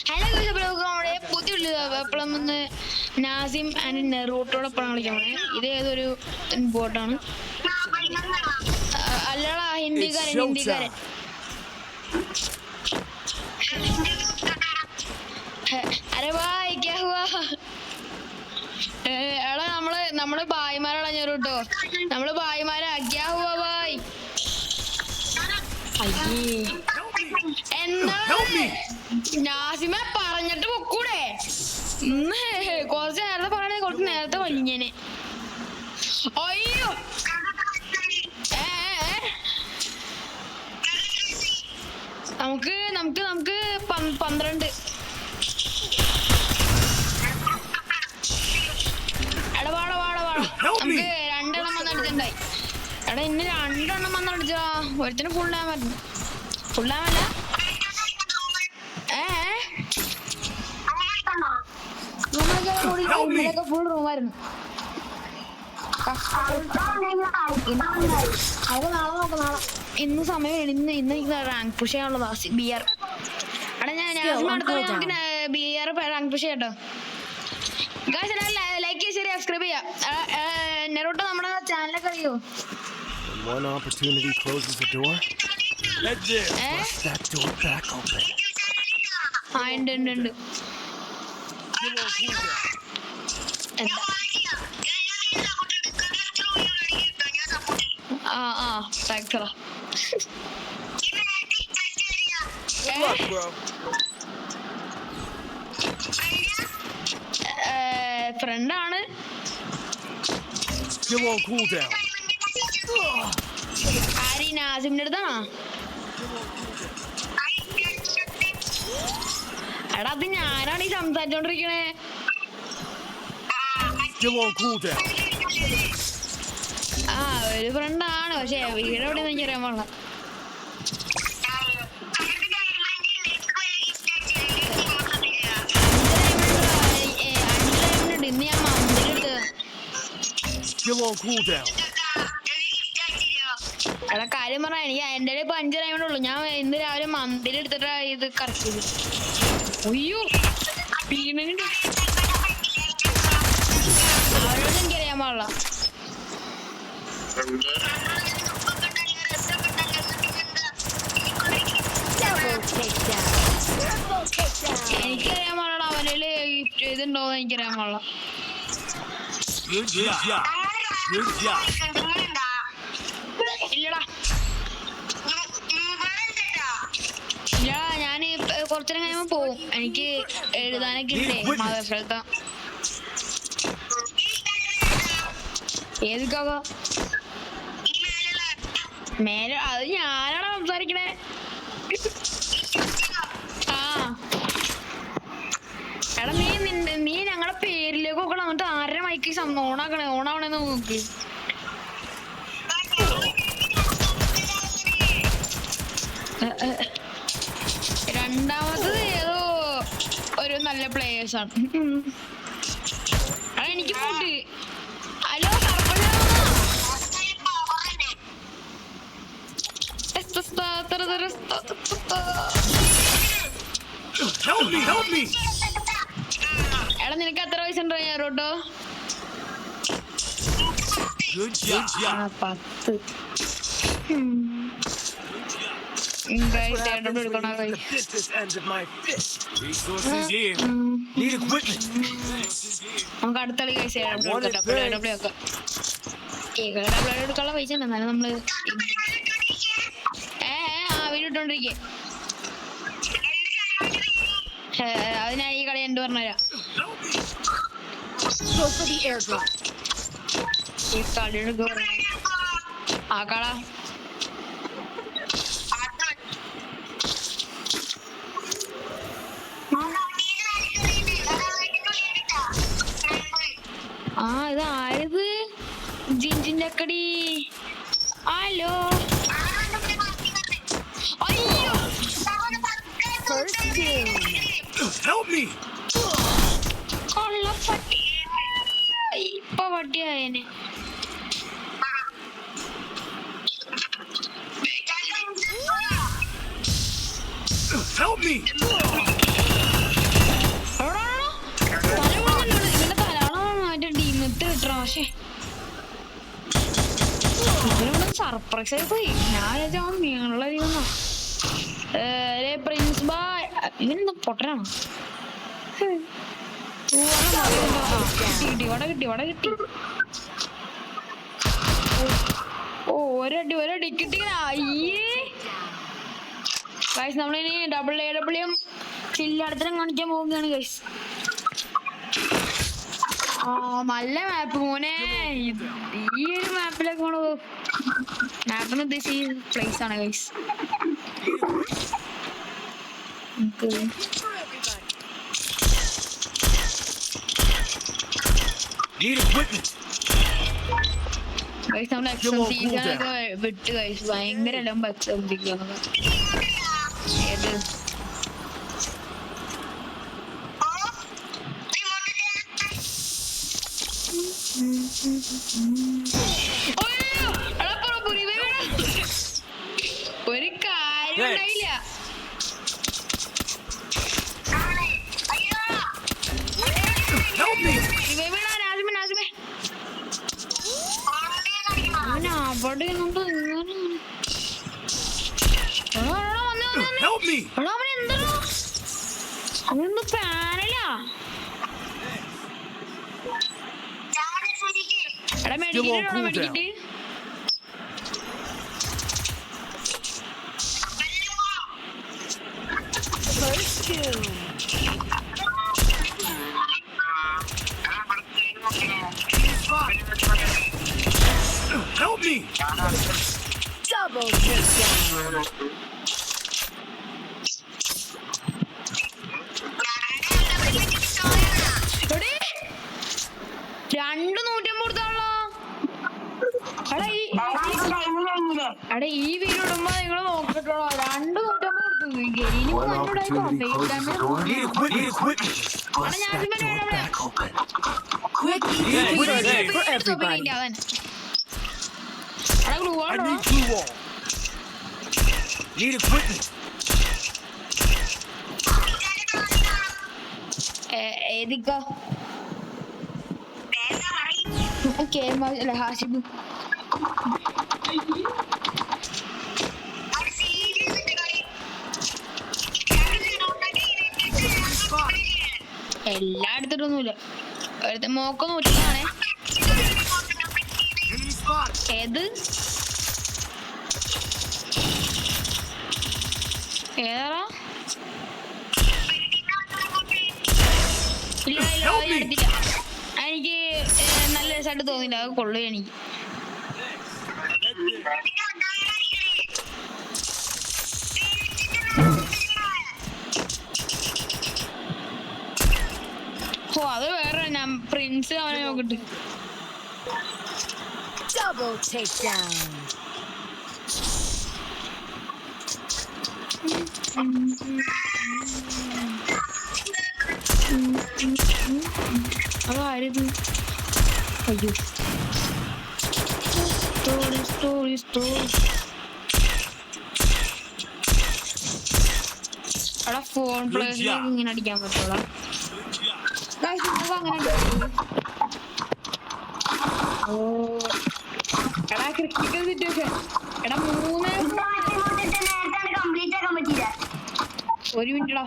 Hello നമ്മുടെ പുതിയ എപ്പോഴും ഒന്ന് നാസിം ആൻഡ് നെറൂട്ടോടൊപ്പം കളിക്കാൻ പോണേ. ഇത് ഏതൊരു ബോട്ടാണ്? അല്ലടാ, ഹിന്ദിക്കാരൻ. അരെ ഭായ് ക്യാ ഹുവാ? എടാ നമ്മള് ഭായിമാരാണ് നെറൂട്ടോ. നമ്മള് ഭായിമാരാ. ക്യാ ഹുവാ ഭായ്? എന്താ നാസിമെ പറഞ്ഞിട്ട് പൊക്കൂടെ? കുറച്ച് നേരത്തെ പറയണേ, കുറച്ച് നേരത്തെ വലിഞ്ഞേനെ. അയ്യോ നമുക്ക് 12. എടാ വാടാ നമുക്ക് 2 എണ്ണം വന്നടിച്ചിട്ടുണ്ടായി. എടാ ഇന്ന് 2 എണ്ണം വന്നടിച്ചാ. ഒരുത്തിന് ഫുള്ളാൻ പറ്റും. ഫുള്ളാവല്ല. ഫുൾ റൂമായിരുന്നു. അത് നാളെ നോക്കാം. ഇന്ന് സമയം ഇന്ന് റാങ്ക് പുഷ് ചെയ്യാനുള്ളതാ. ബിയർ. എടാ ഞാൻ അടുത്ത ബിയർ റാങ്ക് പുഷ് ചെയ്യട്ടോ. ലൈക്ക് ചെയ്ത് ശരി, സബ്സ്ക്രൈബ് ചെയ്യാം. നെറൂട്ടോ നമ്മുടെ ചാനലൊക്കെ അറിയോ? One opportunity closes the door. Let that door back open. ഉണ്ട്. ട്രാക്ടറാ. ഫ്രണ്ടാണ്. ആരി നാസിമിന്റെ അടുത്താണോ? എടാ അത് ഞാനാണ് ഈ സംസാരിച്ചോണ്ടിരിക്കണേ. ഒരു ഫ്രണ്ടാണ്, പക്ഷെ വീട് എവിടെയെന്ന് എനിക്കറിയാൻ പാടില്ല. ഇന്ന് ഞാൻ മന്ദിരെടുത്തത്. എടാ കാര്യം പറഞ്ഞ എനിക്ക് എന്റെ ഇപ്പൊ 5 ഡയമണ്ട് ഉള്ളു. ഞാൻ ഇന്ന് രാവിലെ മന്ദിരെടുത്തിട്ടാ ഇത് കറക്കിയത്. അയ്യോ അവരോട് എനിക്കറിയാൻ പാടില്ല. എനിക്കറിയാൻ പാടില്ല അവനില് ഇതുണ്ടോന്ന് എനിക്കറിയാൻ പാടില്ല. ഇല്ലടാ ഞാന് കുറച്ചേരം കഴിയുമ്പോ പോവും. എനിക്ക് എഴുതാനൊക്കെ ഇല്ലേ മദ്രസയിലത്തെ. ഏതൊക്കെ മേലെ? അത് ഞാനാണ് സംസാരിക്കണേ. എടാ നീ ഞങ്ങളുടെ പേരിലേക്ക് നോക്കണം. എന്നിട്ട് ആരുടെ മൈക്ക് ഓണാവണെന്ന് നോക്ക്. രണ്ടാമത്തത് ഏതോ ഒരു നല്ല പ്ലേയേഴ്സ് ആണ്. എനിക്ക് ഫുഡ്. ഹലോ എടാ നിനക്ക് എത്ര വയസ്സുണ്ടോ നെറൂട്ടോ? 10. നമുക്ക് അടുത്ത കളി എടുക്കാനുള്ള പൈസ ഉണ്ട്. എന്നാലും നമ്മള് വീടിട്ടോണ്ടിരിക്കേ. അതിനാ ഈ കളി എന്ത് പറഞ്ഞുതരാം. ഈ കളിയുടെ ആ കള ഇതായത് ജിഞ്ചിന്റെ അക്കടി. ഹലോ അയ്യോ കൊള്ളപ്പട്ടി. ഇപ്പൊ പട്ടിയായനെ. Help me! സർപ്രൈസ് ആയി പോയി. ഞാൻ നീങ്ങളുള്ള പ്രിൻസ് ബായ് ഇവനെന്താ പൊട്ടനാണ്. കിട്ടി. ഓ ഒരടി കിട്ടിയ. ഗൈസ് നമ്മളിനി AWM ചില്ലടത്തിനും കാണിക്കാൻ പോവുകയാണ് ഗൈസ്. നല്ല മാപ്പ് മോനെ. ഈ ഒരു മാപ്പിലേക്ക് മാപ്പിന് ഉദ്ദേശിച്ച പ്ലേസ് ആണ് ഗൈസ്. ഗൈസ് നമ്മൾ എക്സംസിയൊക്കെ വിട്ട് ഗൈസ് ഭയങ്കര എല്ലാം എക്സംസിക്കുന്നത്. ഏത് ഒരു കാര്യം ഉണ്ടായില്ല. അവിടെ അവനൊന്ന് പാനല. എടാ മെഡിക്കറ്റ് Help me! Double takedown. എടാ ഈ വീഡിയോ ഇടുമ്പോ നിങ്ങൾ നോക്കിട്ടോ 250 കൊടുത്തു. ഗെയിം ഏതിക്കാ ഹാസിബ് എല്ലാം എടുത്തിട്ടൊന്നുമില്ല. മോക്ക നൂറ്റാണേ. ഏത് ഏതാ? ഇല്ല എടുത്തില്ല. എനിക്ക് നല്ല രസമായിട്ട് തോന്നില്ല. അത് കൊള്ളു എനിക്ക്. ഓ അത് വേറെ ഞാൻ പ്രിൻസ് അവനെ നോക്കിട്ട്. Double takedown. അതായത് അയ്യോ സ്റ്റോറി അവിടെ ഫോൺ പ്ലേസിലേക്ക് ഇങ്ങനെ അടിക്കാൻ പറ്റുള്ള. എടാ ക്രിട്ടിക്കൽ സിറ്റുവേഷൻ. എടാ 1 മിനിറ്റടാ.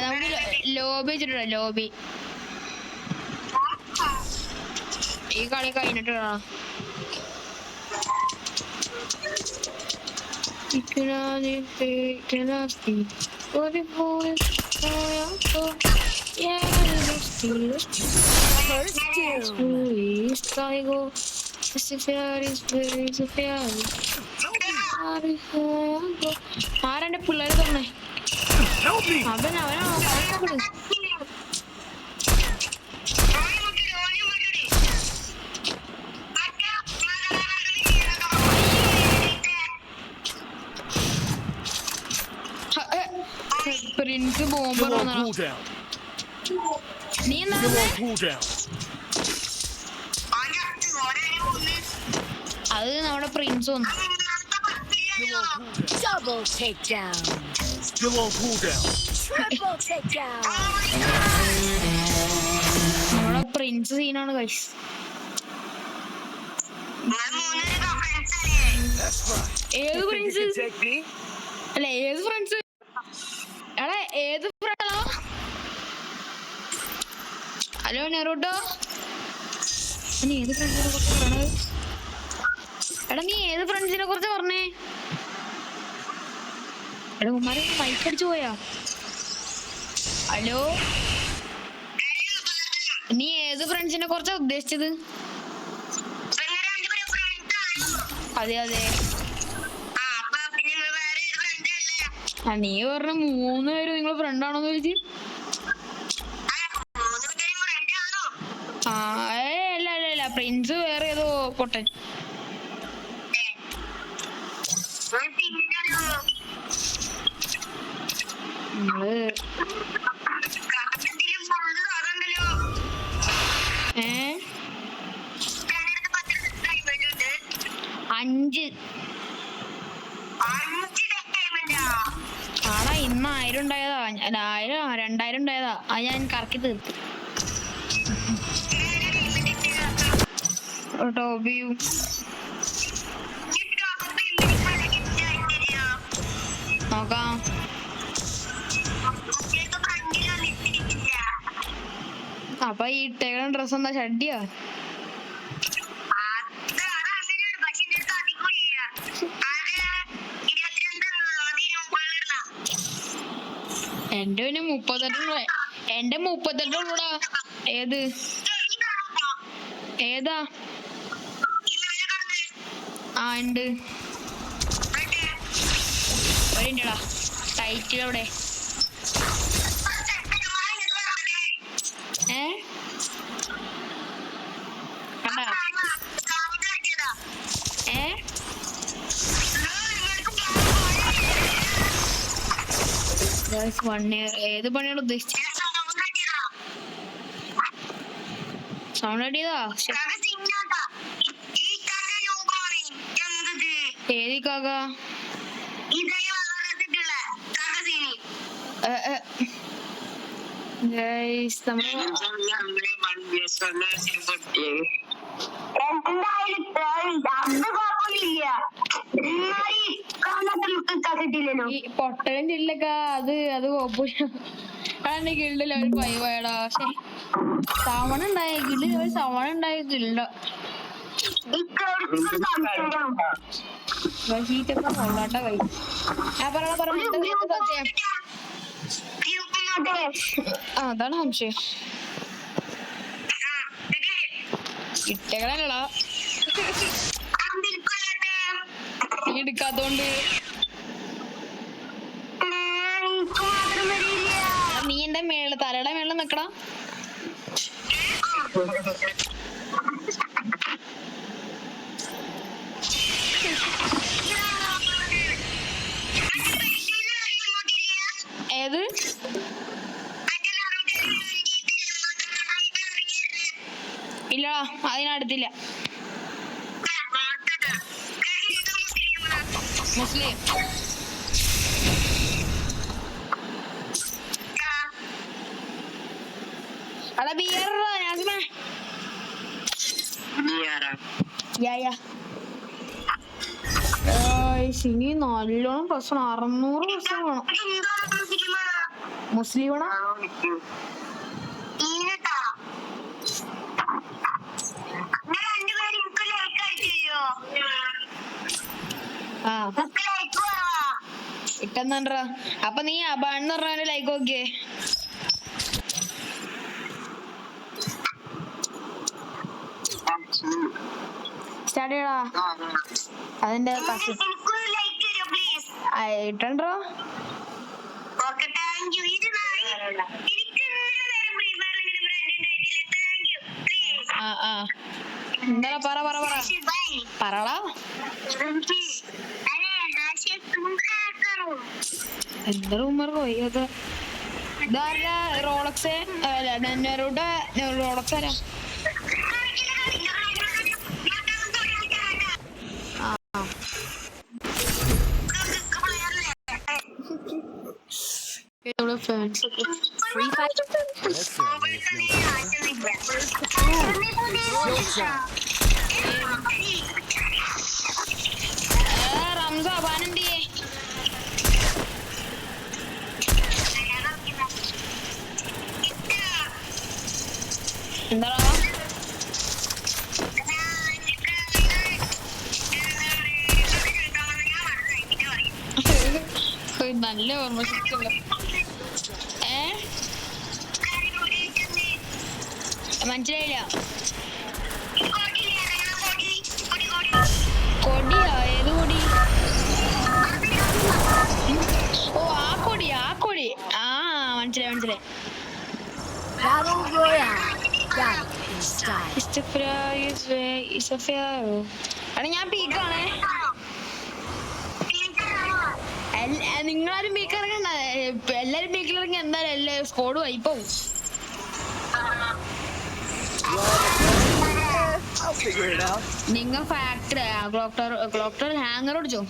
നമുക്ക് ലോബി വെച്ചിട്ടുണ്ടോ? ലോബി ഈ കളി കഴിഞ്ഞിട്ടാ. ആരെന്റെ പിള്ളേര് തോന്നേ അവനവനോ പ്രിൻസ് ബോംബർ നീ എന്താ അത് നമ്മുടെ പ്രിൻസ് വന്നു. Double takedown. Still on cooldown. Triple takedown. നമ്മുടെ പ്രിൻസ് സീനാണ് ഗൈസ്. ഏത് പ്രിൻസ് അല്ല ഏത് ഫ്രണ്ട്സ് എടാ ഏത് ഫ്രണ്ടാ? ഹലോ നെറൂട്ടോ, നീ ഏത് ഫ്രണ്ട്സിനെ കുറിച്ച് പറയണത്? എടാ നീ ഏത് ഫ്രണ്ട്സിനെ കുറിച്ച് പറഞ്ഞേ? എടാ ഉമ്മാരെ മൈക്ക് അടിച്ചു പോയാ? ഹലോ, നീ ഏത് ഫ്രണ്ട്സിനെ കുറിച്ചാ ഉദ്ദേശിച്ചത്? അതെ അതെ, നീ പറഞ്ഞ 3 പേര് നിങ്ങൾ ഫ്രണ്ടാണോന്ന് ചോദിച്ചു? അല്ല അല്ല അല്ല, പ്രിൻസ് വേറെ ഏതോ പൊട്ടൻ. നമ്മള് 5 ആടാ, ഇന്ന് 1000 ഉണ്ടായതാ. 1000 2000 ഉണ്ടായതാ. അത് ഞാൻ കറക്കി തീർത്തു. ടോബിയും നോക്കാം. അപ്പൊ ഈ ഇട്ടേക്കണ ഡ്രസ് എന്താ, ഷഡ്ഡിയാ? എന്റെ പിന്നെ 38. എന്റെ 38 ഉള്ളൂടാ. ഏത് ഏതാ? ആ ഉണ്ട്. വരണ്ടടാ ടൈറ്റിലവിടെ. കണ്ടാ? 1 year. ഏത് പണിയാണ് ഉദ്ദേശിച്ചത്? സൗണ്ട് അടിയതാ. ഏത് കാക്ക? ഈ പൊട്ടലും ചില്ലൊക്കെ അത് കുഴപ്പമില്ല. അതെന്റെ ഗിൽഡ് ലെവൽ 5 ആയടാ. പക്ഷെ തവണ ഉണ്ടായ ഗിൽഡ് ലെവൽ 7 ഉണ്ടായ ഗിൽഡ കൊള്ളാട്ട കൈ. അതാണ് സംശയം. ഇട്ടകളല്ലടാ നീ എടുക്കാത്തോണ്ട്. നീ എന്റെ തലയുടെ മേളിൽ നിക്കടാ. ഏത്? ഇല്ലടാ, അതിനടുത്തില്ല. മുസ്ലിം അടാ ബിയറാ നാസിമേ. ഇനി നല്ലോണം പ്രശ്നം. 600 പ്രശ്നം വേണം. മുസ്ലിമാണോ? ഇട്ടെന്നാ. അപ്പൊ നീ അബാന്ന് പറഞ്ഞ ലൈക്ക് നോക്കിയേ. സ്റ്റാർട്ട് ചെയ്യടാ. അതിന്റെ ഇട്ടോ. എന്താ പറടാ. എന്താ റൂമർ പോയത്? ഇതാരാ? റോളക്സ് നെറൂടെ റോളക്സ് ആരാ? ഇവിടെ ഫാൻസ് ഒക്കെ. Free fight. That certainly is no റംസ അപാനെന്തിയേ? എന്താ നല്ല ഓർമ്മ ശക്തിയുള്ള മനസ്സിലായില്ല. കൊടിയാ? ഏത് കൊടി? ഓ ആ കൊടി, ആ കൊടി. ആ മനസ്സിലായി മനസ്സിലായി. Battle Royale. Got it in style. എടാ ഞാൻ പീക്കാണേ. നിങ്ങളാരും പീക്ക് ഇറങ്ങണ്ട. എല്ലാരും പീക്കിലിറങ്ങി എന്തായാലും എല്ലാരും സ്കോഡ് വൈപ്പോവും. I'll figure it out. നിങ്ങ ഫാക്ടറി ക്ലോക്ടർ ഹാങ്ങർ ഓടിച്ചോ?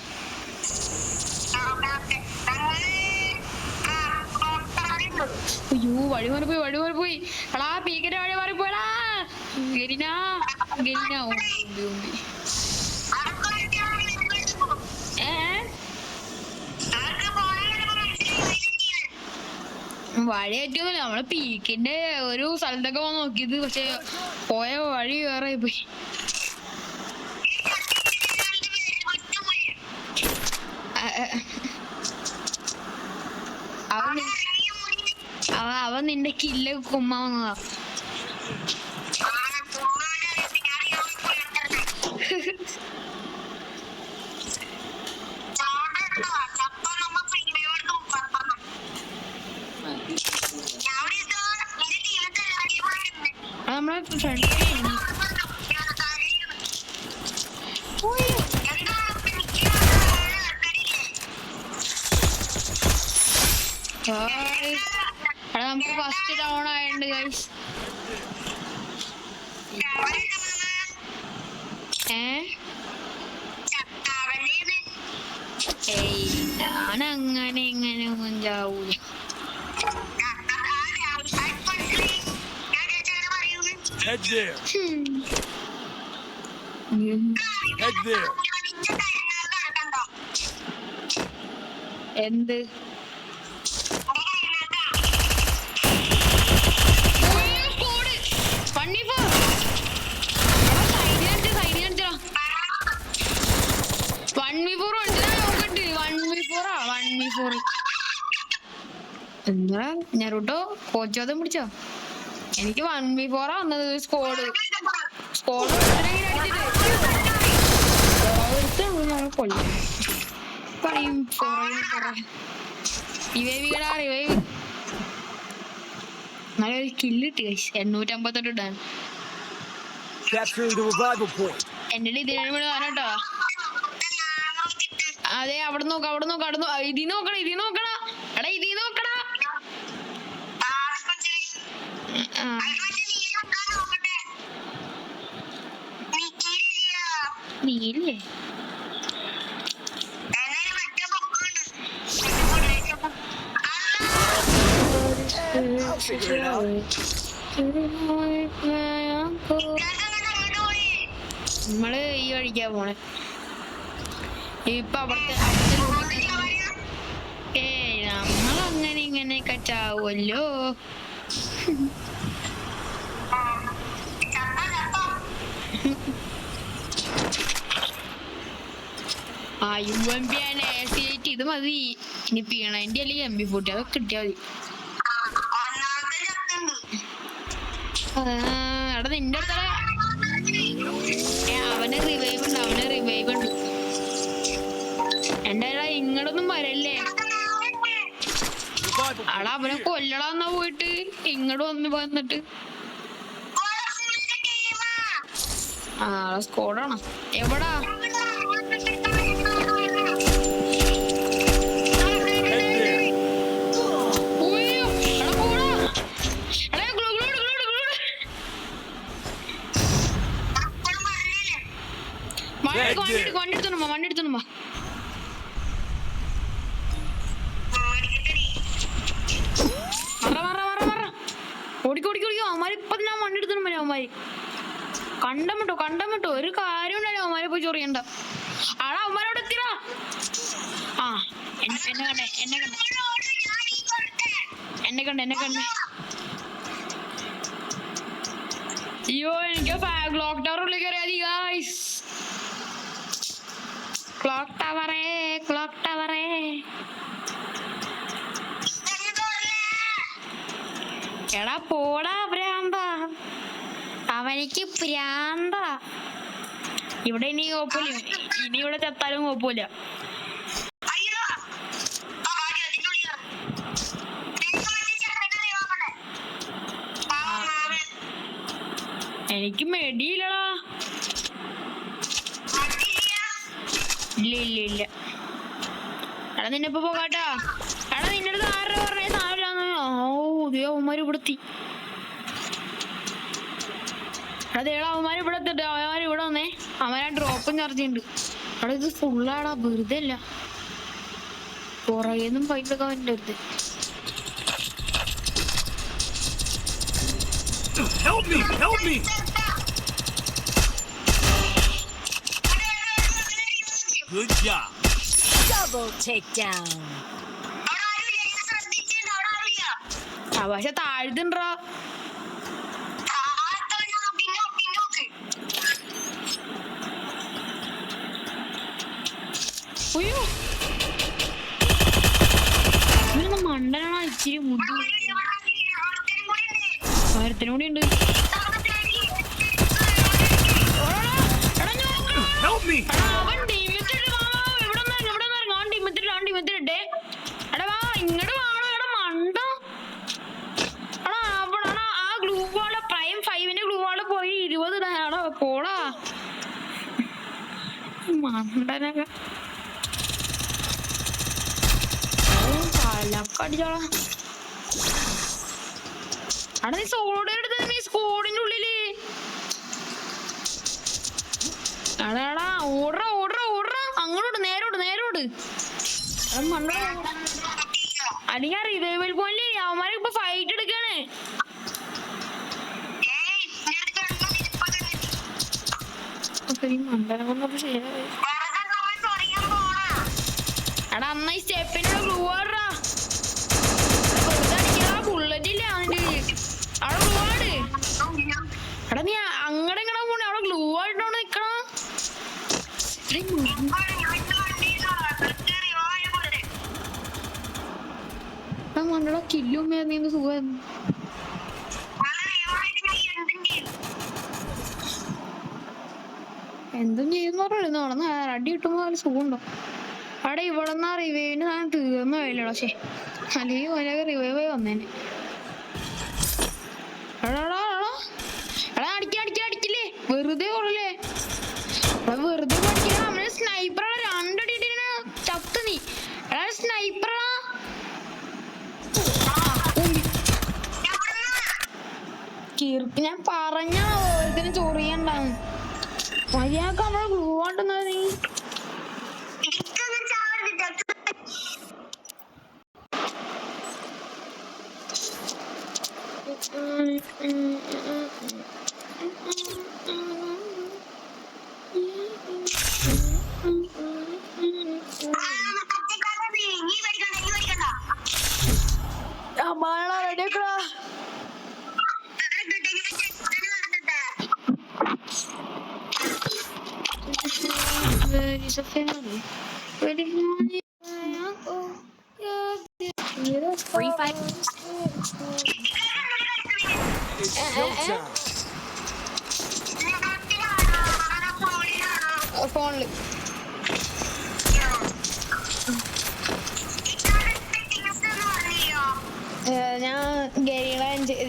അയ്യോ വഴി മാറിപ്പോയി. എടാ പീക്കിന്റെ വഴി മാറിപ്പോയടാ. ഗരിന വഴി ഏറ്റവും നമ്മളെ പീക്കിന്റെ ഒരു സ്ഥലത്തൊക്കെ പോകാൻ നോക്കിയത്, പക്ഷെ പോയ വഴി വേറെ പോയി. അവൻ നിന്റെ കില്ലൊക്കെ കുമ്മാവുന്നതാ. നമ്മളെ ഫ്രണ്ട് നമുക്ക് ഫസ്റ്റ് ഡൗൺ ആയിട്ടുണ്ട് ഗൈസ്. ഞാനങ്ങനെ ഇങ്ങനെ ഒന്നും ചാവൂല. Head there. Head there. എന്ത് എന്താ ഞാനോട്ടോ കോച്ചോദം പിടിച്ചോ? എനിക്ക് 1v4 വന്നത്. സ്കോഡ് പറയും റിവൈവ് നല്ലൊരു കില്ല് കിട്ടി. 858 ഇടാൻ Capturing the revival point. എന്റെ ഇതിനു വേണ്ടി പറഞ്ഞോ. അതെ അവിടെ നോക്ക ഇതി നോക്കണ എടാ ഇതി നോക്കടാ. നീല്ലേ I'll figure it out. നമ്മള് ഈ വഴിക്കാ പോണേ. ഇപ്പൊ അവിടുത്തെ നമ്മളങ്ങനെ ഇങ്ങനെയൊക്കെ ചാവുമല്ലോ. ആ UMP AC8 ഇത് മതി. ഇനി പീണന്റെ അല്ലെങ്കിൽ MP40 അതൊക്കെ കിട്ടിയാ മതി. എടാ നിന്റെ അടുത്ത അവന് റിവൈവ് ഉണ്ട്. എന്റെ ഇങ്ങടൊന്നും വരല്ലേ. അടാ അവനെ കൊല്ലടാന്നാ പോയിട്ട് ഇങ്ങോട്ട് വന്നിട്ട്. ആ സ്കോഡാണ്. എവിടാ? വണ്ടി എടുത്തോണുമ്പോ ഓടിക്കോടിക്കോ അവന്മാര് ഇപ്പൊ ഞാൻ വണ്ടി എടുത്തിട്ട് മതി അവന്മാര് കണ്ടം വിട്ടോ ഒരു കാര്യം ഉണ്ടല്ലോ അവന്മാരെ പോയി ചൊറിയണ്ട ആടാ അവന്മാരോട് എത്തിടാ ആ എന്നെ കണ്ടേ അയ്യോ എനിക്ക് ക്ലോക്ക് ടവർ ഉള്ളിൽ കയറിയാതി ഗായ്സ് ക്ലോക്ക് ടവറേ എടാ പോടാ ഭ്രാന്ത അവനിക്ക് ഭ്രാന്ത ഇവിടെ ഇനി കുഴപ്പമില്ല ഇനി ഇവിടെ ചത്താലും കുഴപ്പമില്ല എനിക്ക് മെടിയില്ലടാ ഇല്ല എടാ നിന്നെപ്പോ പോകാട്ടാ എടാ നിന്റെ അടുത്ത് ആരുടെ പറഞ്ഞ സാധനമില്ലാന്ന് അവന്മാര് ഇവിടെത്തി അതേടാ അവന്മാര് ഇവിടെ എത്തിട്ട് അവന്മാര് ഇവിടെ വന്നേ അവനാ ഡ്രോപ്പും ചാർജ് ഉണ്ട് അവിടെ ഇത് ഫുള്ളാടാ വെറുതെ അല്ല പുറകെന്നും പൈപ്പൊക്കെ അവൻ്റെ അടുത്ത് Help me! Good job. Double takedown. പക്ഷെ താഴ്ത്തുണ്ടാ മണ്ടനാണ് ഇച്ചിരി മുടി മരത്തിനും കൂടി ഉണ്ട് അവൻ ടീമത്തിലിട്ടേ എടാ വാ ഇങ്ങോട്ട് വാണോ എടാ മണ്ട എടാ അവിടെ ആ ഗ്ലൂ വാള് പ്രൈം 5ന്റെ ഗ്ലൂ വാള് പോയി 20 ഇടാനാടാ പോടാ മണ്ടനൊക്കെ തലക്കടിച്ചോളാ അവിടെ നീ സോളോടെ എടുത്തത് നീ സ്കോഡിന്റെ ഉള്ളില് എടാ ഓട അങ്ങോട്ട് നേരോട് അടിയാ റിവൈവൽ പോയിന്റ് അവന്മാരെ ഇപ്പൊ ഫൈറ്റ് എടുക്കാണ് എടാ അന്ന ഈ സ്റ്റെപ്പിനുള്ള ഗ്ലൂ ആടാ ബുള്ളറ്റ് ഇല്ല അവന്റെ അവിടെ ഗ്ലൂ ആട് എടാ നീ അങ്ങടെ ഇങ്ങടെ പോണേ അവിടെ ഗ്ലൂ ആയിട്ടോണ്ട് നിക്കണ മണ്ടടാ കില്ലും നീ സുഖം എന്തും ചെയ്യുന്ന പറയുന്നു അവിടെ അടി കിട്ടുമ്പോ നല്ല സുഖമുണ്ടോ അവിടെ ഇവിടെ നിന്നാ റിവൈവിന് ഞാൻ തീർന്നു പോയില്ലടോ പക്ഷേ അല്ലെങ്കിൽ ഓരോ റിവൈവ് ആയി വന്നേനെ എടാ അടിക്കില്ലേ വെറുതെ കൊള്ളല്ലേ വെറുതെ പഠിക്കണ അവന് സ്നൈപ്പറാണ് രണ്ടടി ഇട്ടിങ്ങനെ ചത്ത് നീ എടാ സ്നൈപ്പറാ കീർക്ക് ഞാൻ പറഞ്ഞ ഓരോരുത്തരും ചൊറിയണ്ടാന്ന് മര്യാദക്ക് നമ്മളെ ഗ്ലൂ ആണ്ടെന്നാ നീ റെഡിയാക്കടാ Free fight. It's showtime. ഫോണില്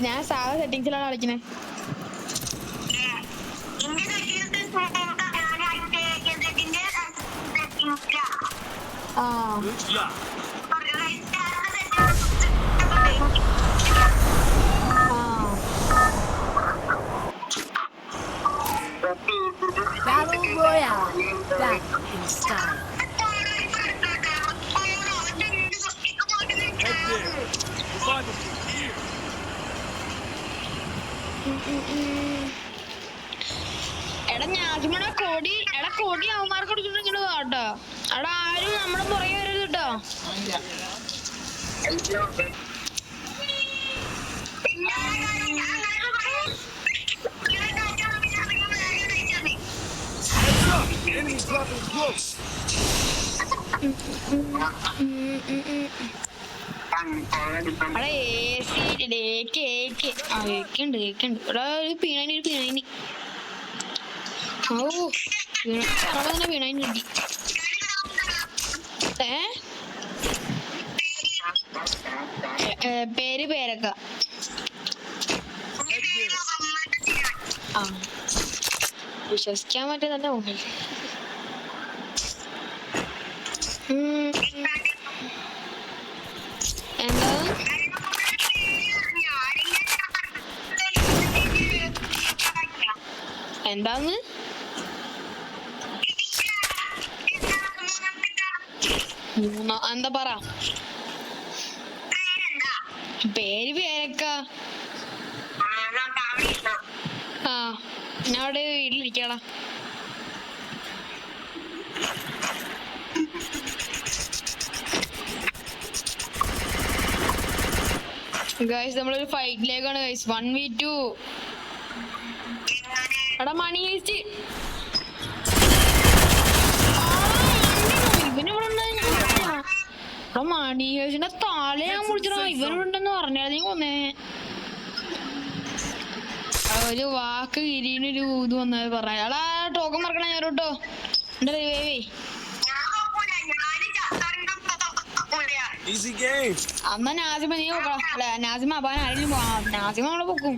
ഞാൻ സാധാ സെറ്റിങ്സിലാണ് കളിക്കണേ Battle Royale. Back in style. Right there. Revival here. എടാ ഞാസിമോടെ കൊടി അവന്മാർക്ക് കൊടുത്തിട്ട് ഇങ്ങനെ കേട്ടോ. എടാ ആരും നമ്മുടെ പുറകെ വരരുത് കേട്ടോ. Enemies dropping close. അവിടെ കേക്കുണ്ട് ഇവിടെ ഒരു പീണാനി ഓ തന്നെ പീണാനി കിട്ടി. പേരക്ക. ആ വിശ്വസിക്കാൻ പറ്റും തന്നെ തോന്നി. എന്താ എന്താന്ന് എന്താ പറ പേരക്ക. ആ ഞാൻ അവിടെ വീട്ടിലിരിക്കടാ. ഗൈസ് നമ്മളൊരു ഫൈറ്റിലേക്കാണ് ഗൈസ്. 1v2. എടാ മണി കഴിച്ച് ഇവനിവിടെ മണി കഴിച്ചിന്റെ തല ഞാൻ മുടിച്ചിടാ. ഇവനിവിടെന്ന് പറഞ്ഞാ നീ കൊന്നേ. ഒരു വാക്ക് കിരീനൊരു ഇത് വന്നത് പറഞ്ഞ. എടാ ടോക്കൺ മറക്കണ ഞാൻ കേട്ടോ. എന്റെ റിവൈവേ അന്നാ നാസിമ നീ നോക്കണം. അല്ല നാസിമ അപ്പാൻ ആരെങ്കിലും പോവാം. നാസിമ നമ്മളെ പൊക്കും.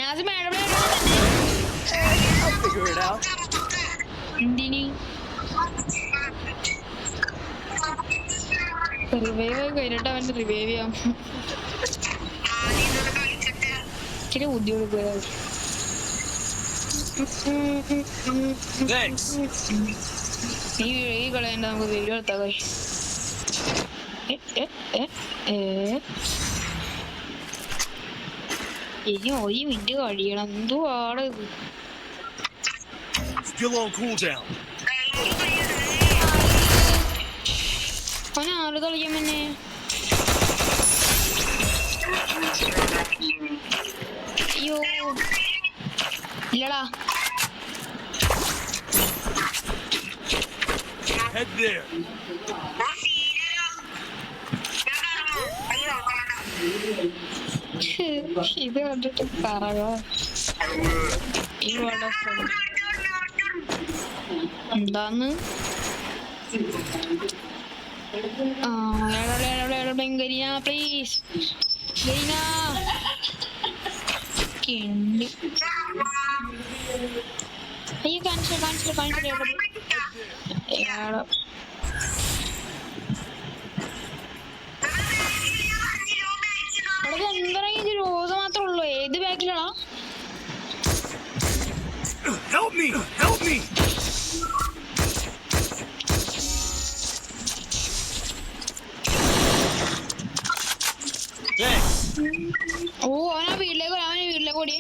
നാസിമ എന്തിന് റിവൈവ് കഴിഞ്ഞിട്ട് അവന്റെ റിവൈവ് ചെയ്യാം. ഇച്ചിരി ബുദ്ധിമുട്ട് പോയത്. നീ ഈ കളയണ്ട നമുക്ക് വീഡിയോ എടുത്താ പോയി. ഇനി ഒരു മിനിറ്റ് കഴിയണം. എന്തുവാണ് ഇത്? ആര് കളിക്കാൻ തന്നെ? അയ്യോ ഇല്ലടാ. ഇത് കണ്ടിട്ട് പറയാ എന്താന്ന് പ്ലീസ് അയ്യോ കാണിച്ചില്ല എന്താ ഇത് റോസ് മാത്രമേ ഉള്ളൂ. ഏത് ബാക്കിലാണോ? Help me! ഓ അവനാ വീട്ടിലേക്ക് ഓടി.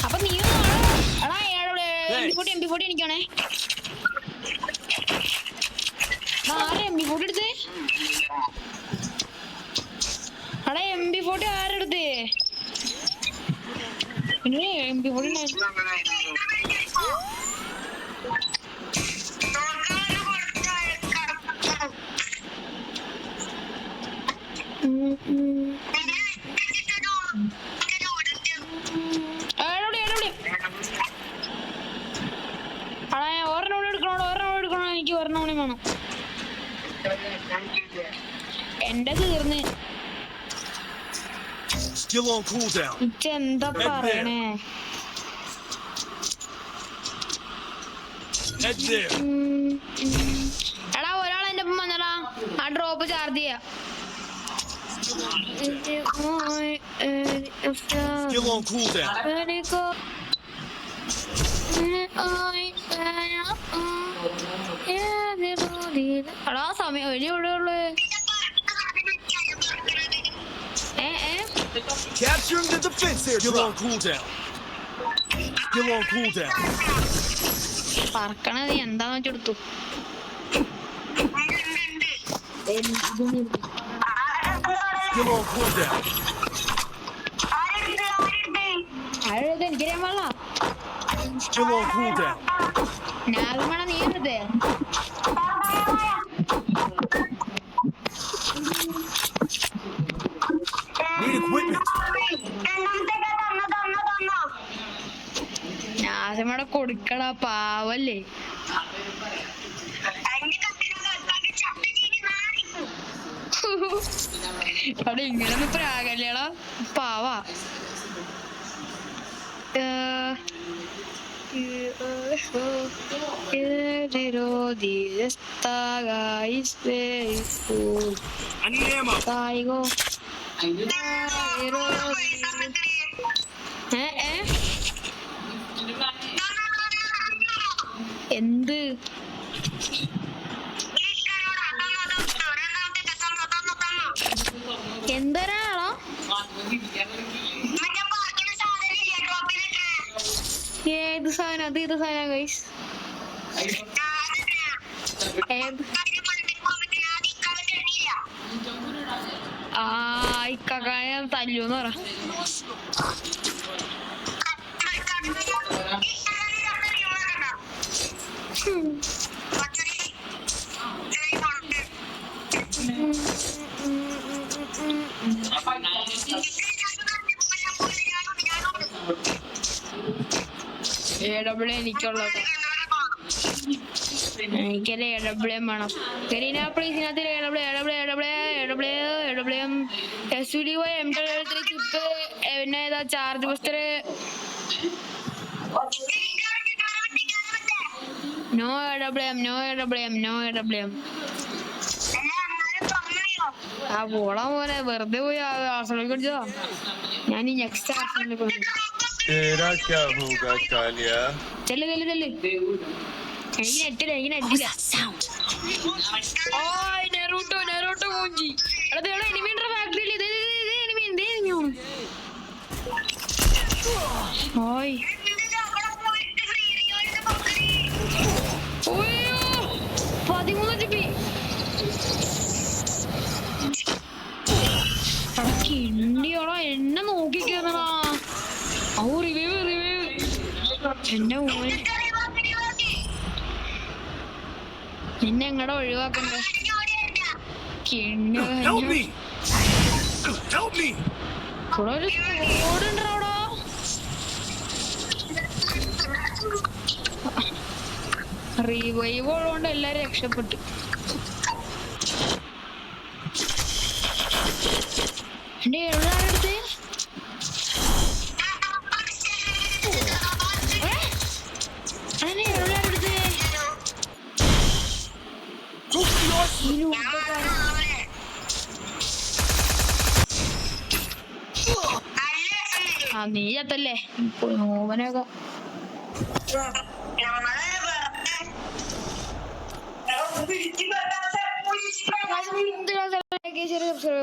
അപ്പൊ നീ MP40 എനിക്കാണേ. ആരെ MP40 എടുത്തേ? എടാ MP40 ആരെടുത്തേ? പിന്നെ MP40 ഒരെണ്ണം എനിക്ക് ഒരെണ്ണം വേണം. എന്റെ തീർന്ന് എന്താ പറയണേ? എടാ ഒരാൾ എന്റെ ഒപ്പം വന്നടാ. ആ ഡ്രോപ്പ് ചാർജ് ചെയ്യാ. Still on cooldown. എടാ സമയം ഒരു ഇവിടെ ഉള്ളു. Capturing the defense here. Still on cooldown. Still on cooldown. പറക്കണ നീ എന്താന്ന് വെച്ചെടുത്തു. Still on cooldown. ആരെടുത്ത് എനിക്കറിയാൻ പാടില്ല. Still on cooldown. ഞാറുമണ നീ എടുത്തേ. Need equipment. ഞാറുമണ കൊടുക്കടാ പാവല്ലേ. അവിടെ ഇങ്ങനൊന്നും പ്രാഗല്യടാ പാവാ. I need ammo. എന്ത് എന്തരാണോ ഏത് സാധനം? അത് ഏത് സാധനം ഗൈസ്? ഞാൻ തല്ലൂന്ന് പറ. എനിക്കുള്ളത് എനിക്കല്ലേ എടബ്ലേം വേണം. പിന്നെ ഏതാ ചാർജ് ബസ്റ്റർ? നോ എടബ്ലേം, നോ എടബ്ലേം, നോ എടബ്ലേം. ആ പോളാ പോലെ വെറുതെ പോയി ആർസണൽ കളിച്ചതാ. ഞാൻ ഈ നെക്സ്റ്റ് ആർസണലിൽ പോയി. तेरा क्या होगा कालिया? ചെല്ല് ചെല്ല് ചെല്ല്. എനിക്ക് നെറ്റില്ല, എനിക്ക് നെറ്റില്ല. നെറൂട്ടോ നെറൂട്ടോ മൂഞ്ചി. എടാ എനിമിന്റെ ഫാക്ടറിയിൽ ഇതേ എനിമി എന്തേ എനിമി. ഓയ് 13 GB. കിണ്ടിയോളോ എന്നെ നോക്കിക്കുന്നടാ. ഓ റിവൈവ് റിവൈവ് എന്നെ മോനെ. നിന്നെ എങ്ങടെ ഒഴിവാക്കണ്ടേ? Help me. Help me. ഇവിടെ ഒരു സ്കോഡ് ഉണ്ടോ അവിടെ? റിവൈവ് ഉള്ളതുകൊണ്ട് എല്ലാരും രക്ഷപ്പെട്ടു. എന്റെ എഴുതാരെടുത്ത് നീ ചത്തല്ലേ ഓവനൊക്കെ